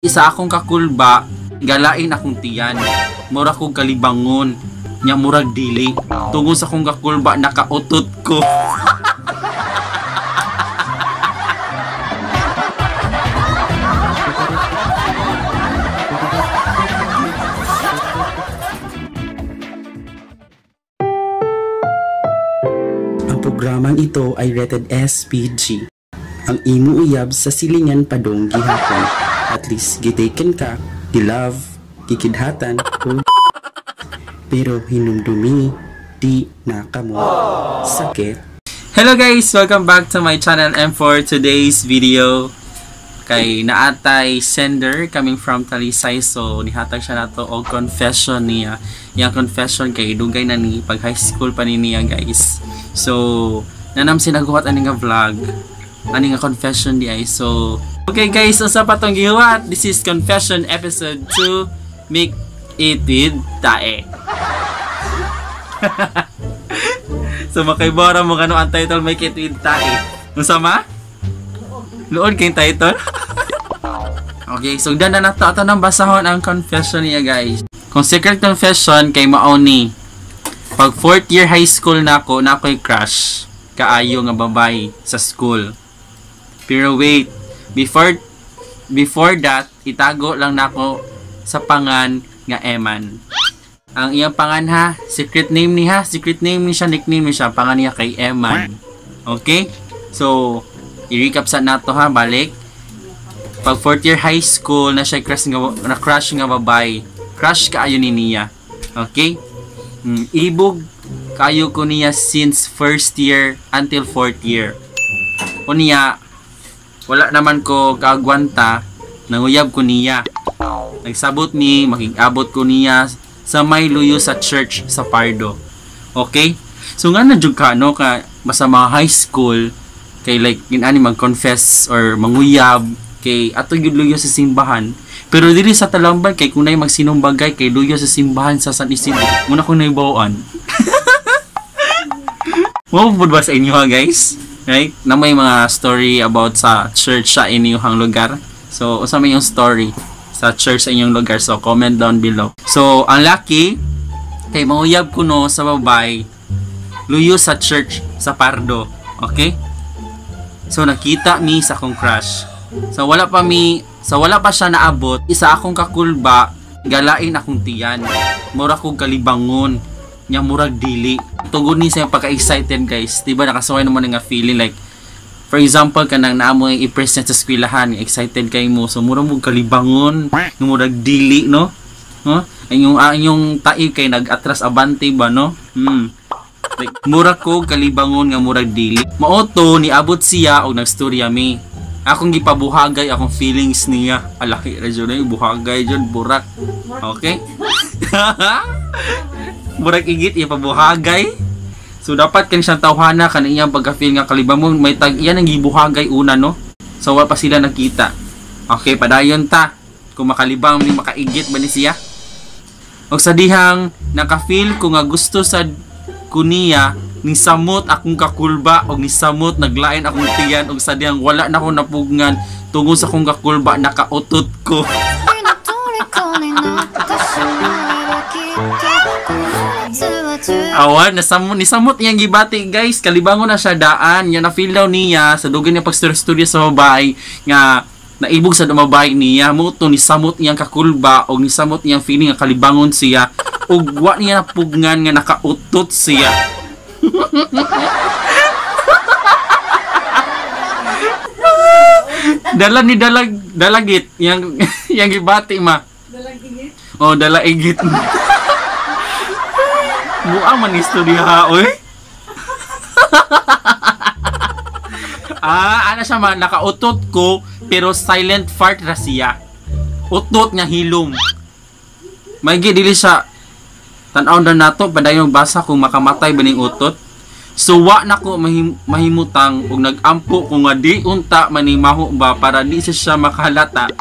Isa akong kakulba, galain akong tiyan. Mura kong kalibangon, nya murag dili. Tungod sa akong kakulba, nakautot ko. Ang programang ito ay rated SPG. Ang imo uyab sa silingan padong gihapon. At least gitaken ka, gilove, gikidhatan, o pero hinumdumi, di nakamo. Sakit. Hello guys! Welcome back to my channel, and for today's video kay naatay sender coming from Talisay, so nihatag siya nato og confession niya. Yang confession kay dugay na ni pag high school pa ni niya guys. So nanam sinaguhat ani nga vlog, ani nga confession di ay. So okay guys, usa pa tong gihuwat. This is confession episode 2, make it with tae. So makaibara mo kano ang title, make it with tae. Unsa ma? Luod kay title. Okay, so dana na to nang basahon ang confession niya guys. Kung secret confession kay mao ni pag 4th year high school na ako'y crush kaayo nga babae sa school. Pero wait, before that, itago lang nako sa pangan nga Eman. Ang iyang pangan ha, secret name ni siya, nickname ni siya, pangan niya kay Eman. Okay? So, i-recap sa nato ha, balik. Pag 4th year high school na siya crush nga babae. Crush kaayo ni niya. Okay? Ibog kaayo ko niya since 1st year until 4th year. O niya, wala naman ko kaagwanta, nanguyab ko niya. Nagsabot ni, makikabot ko niya sa may luyo sa church sa Pardo. Okay? So nga na jud ka no ka basta mga high school kay like inani mag-confess or manguyab kay ato gyud luyo sa simbahan. Pero dili sa Talamban kay kunay magsinumbagay kay luyo sa simbahan sa San Isidro. Muna ko naibawaan. Wow, ba sa inyo ha guys? Right? Na may mga story about sa church sa inyong lugar. So, usa may yung story sa church sa inyong lugar. So, comment down below. So, ang lucky kay manguyab ko no sa babay luyo sa church sa Pardo. Okay? So, nakita mi sa akong crush. So, wala pa siya naabot. Isa akong kakulba, galain akong tiyan. Mura kong kalibangon, nya murag dili. Tungod ni sa pagka-excited guys, diba nakasaway naman nga feeling like for example kanang naamo yung i-present sa eskwelahan, excited kay mo, so mura mo kalibangon, murag dili no, yung taib kay nag-atras abante ba no, like mura ko kalibangon nga murag dili. Maoto niabot siya og nagstorya mi. Akong gipabuhagay akong feelings niya. Alaki ra jud ay buhagay jud burak. Okay? Burak igit iya pabuhagay. So dapat kan siyang tawhana kan iyang pagka-feel nga kalibamon may tag iyan ang gibuhagay una no. So wala pa sila nakita. Okay, padayon ta. Kung makalibang ni makaigit ba ni siya? Og sa dihang naka-feel ko nga gusto sa kuniya ni samot akong kakulba og ni samot naglain akong tiyan og sa dihang wala na ko napugngan tungod sa akong kakulba nakautot ko. Awan, nisamot niyang gibati guys, kalibangon na siya daan, yan na-feel daw niya, sa dugan niya pag-studio sa babae, nga naibog sa babae niya, muto nisamot niyang kakulba, o nisamot niyang feeling nga kalibangon siya, o wa niya napugngan nga nakautot siya. Dalagit, yang gibati ma. Dalagit? Oh, dalaigit. Buang man istorya ha, oy. Ana siya man, nakautot ko, pero silent fart ra siya. Utot nga hilom. May dili siya, tanaw na nato, padayong basa kung makamatay ba ning utot. So, wa na ko mahimutang, kung nag-ampo kung nga di unta manimaho ba, para di siya makahalata.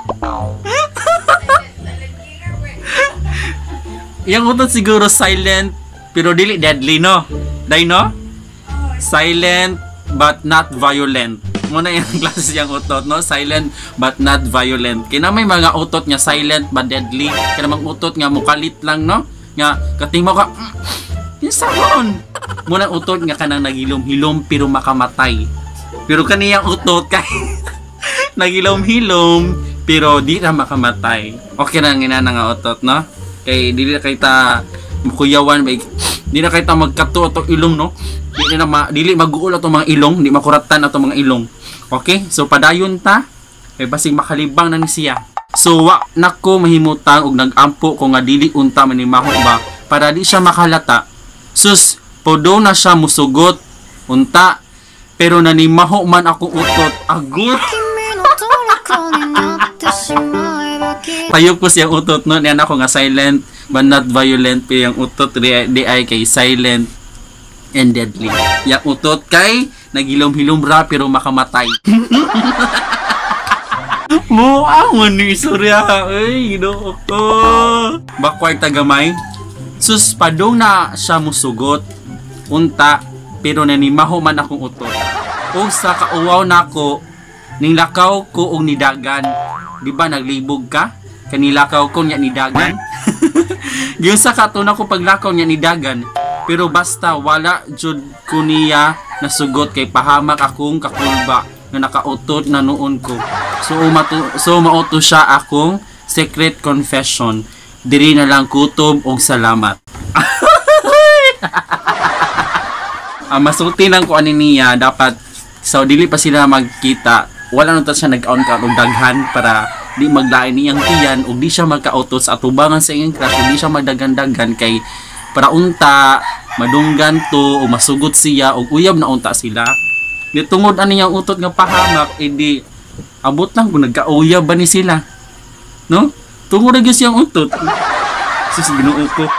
Yang utot siguro silent, pero dili deadly no? Day no? Silent but not violent. Muna yung klase siyang utot, no? Silent but not violent. Kaya may mga utot nga silent but deadly. Kaya namang utot nga mukalit lang, no? Nga katingmo ka, saron. Muna utot nga kanang nagilom-hilom pero makamatay. Pero kaniyang utot kay nagilom-hilom pero di na makamatay. Okay na nga nga utot, no? Kay dili kay ta mukuyawan, di na kay ta magkato atong ilong, no? Dili mag-uol atong mga ilong, di makuratan atong mga ilong. Okay? So padayon ta kay basig makalibang na ni siya. So wa nako mahimutang og nag-ampo ko nga dili unta manimaho ba para di siya makalata. Sus, podo na siya musugot unta pero nanimaho man akong utot. Agut. Payop ko siyang utot, no? Niyan ako nga silent but not violent, pero yung utot di ay kay silent and deadly. Yung utot kay nagilom-hilom ra pero makamatay. Muang ni Surya. Ay, ginoo ko. Backward tagamay. Sus, padong na siya musugot unta pero nanimaho man akong utot. O sa kauwaw nako ning lakaw ko og nidagan. Di ba naglibog ka? Kanilakaw ko nya nidagan. Yung sa katuna ko paglakaw nya nidagan. Pero basta wala jud ko niya nasugot kay pahamak akong kakulba na nakautot na noon ko. So mauto siya akong secret confession. Diri na lang kutob og salamat. Masulti lang ko ani niya dapat so dili pa sila magkita. Wala nung siya nag-on ka og daghan para di maglain niyang tiyan ug di siya magkautot sa atubangan sa iyang crush ug di siya magdagan-dagan kay para unta madunggan to o masugot siya o uyab na unta sila. Nitungod ani yang utot nga pahamak edi abot lang kung nagkauyab ba ni sila, no? Tungod na siyang utot. Sus, Ginoo ko.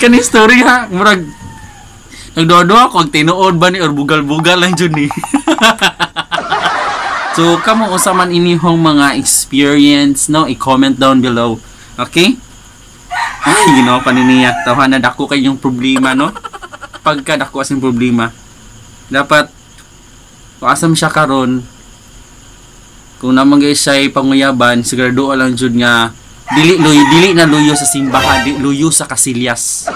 Kani story ha, murag nagdodo ako tinuod ba ni or bugal-bugal lang jud ni. So kamo usa man inihong mga experience, no? I-comment down below. Okay? Ay, Ginoo pa niya. Tawhan na dako kay yung problema, no? Pagka dako asing problema. Dapat kung asam siya karon kung naman guys siya panguyaban sigurado lang jud nga dili na luyo sa simbahan, luyo sa kasilyas.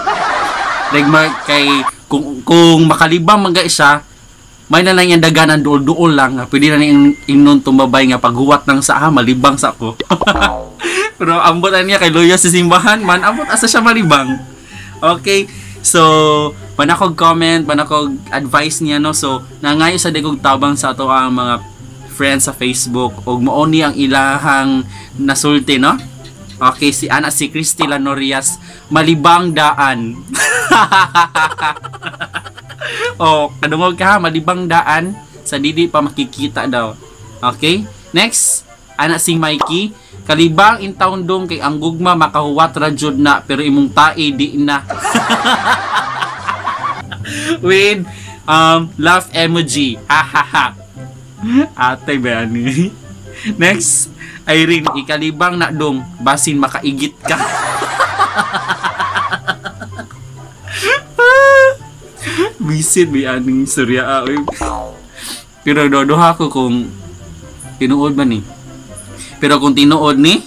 Like kay kung makalibang man guys siya may na lang yung daganan duol-duol lang pwede na ning ingnon tumbabay nga paghuwat ng sa malibang sa ako. Pero ambot niya kay luyo sa simbahan man ambot asa siya malibang. Okay, so panakog comment, panakog advice niya, no? So nangayo sa digog tabang sa ato ang mga friends sa Facebook ug mao ni ang ilahang nasulti, no? Okay, si Christy Lanorias, malibang daan. Oh, kadungog ka ha, malibang daan sa didi pa makikita daw. Okay? Next, si Mikey, kalibang in taon dong kay ang gugma makahuwat ra jud na pero imong tae di na. With laugh emoji. Ha ha ha. Atay ba ani? Next, Irene, ikalibang na dong basin makaigit ka. Bisit bi aning Surya. Pero dodoha ko kung tinuod ba ni. Pero kung tinuod ni,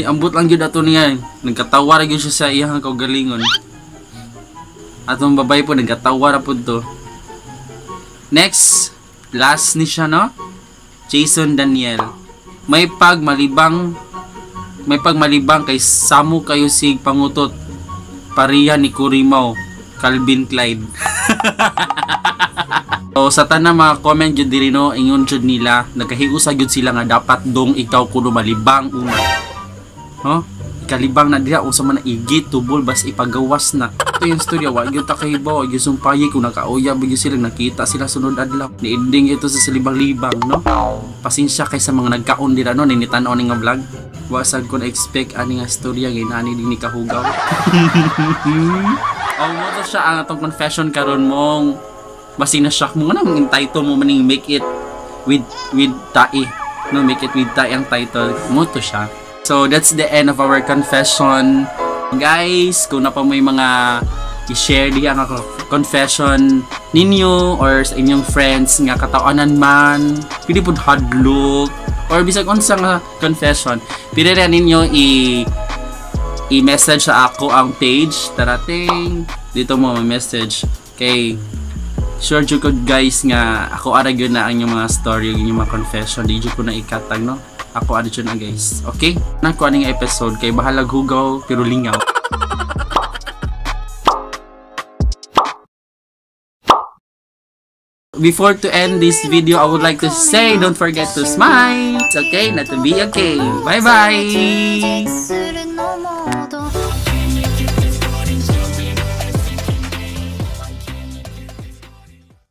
ambot lang jud ato niya. Nagkatawa ra gyud siya sa iyang kaugalingon. Atong babay po nagkatawa ra pud to. Next, last ni siya, no? Jason Daniel. May pagmalibang kay samo kayo sig pangutot. Pariya ni Kurimaw, Calvin Clyde. So sa tanang mga comment jud diri, no, ingon jud nila nagkahiusa jud sila nga dapat dong ikaw kuno malibang una. Ho? Kalibang na diha usa man na igit tubol bas ipagawas na. Ito yung storya wa gyud ta kahibaw, gyud sumpayi kung nakauyab gyud sila nakita sila sunod adlaw. Ni ending ito sa silibang-libang, no? Pasensya kay sa mga nagkaon dira, no, ninitanaw ni nga vlog. Wa sad ko na expect ani nga storya ginani din ni kahugaw. Mo to siya ang atong confession karon mong basin na shock mo nga nang title mo maning make it with tae, no, make it with tae ang title mo to siya. So that's the end of our confession. Guys, kung na pa may mga i-share diyan ako confession ninyo or sa inyong friends nga katawanan man, pwede po hadlok or bisag unsa nga confession, pwede rin ninyo i-message sa ako ang page tarating dito mo message kay sure jud ko guys nga ako ara gyud na ang inyong mga story, ang inyong mga confession, di jud ko na ikatag no. Ako ara jud na guys. Okay? Nang ko aning episode kay bahalag hugaw pero lingaw. Before to end this video, I would like to say don't forget to smile. It's okay not to be okay. Bye bye.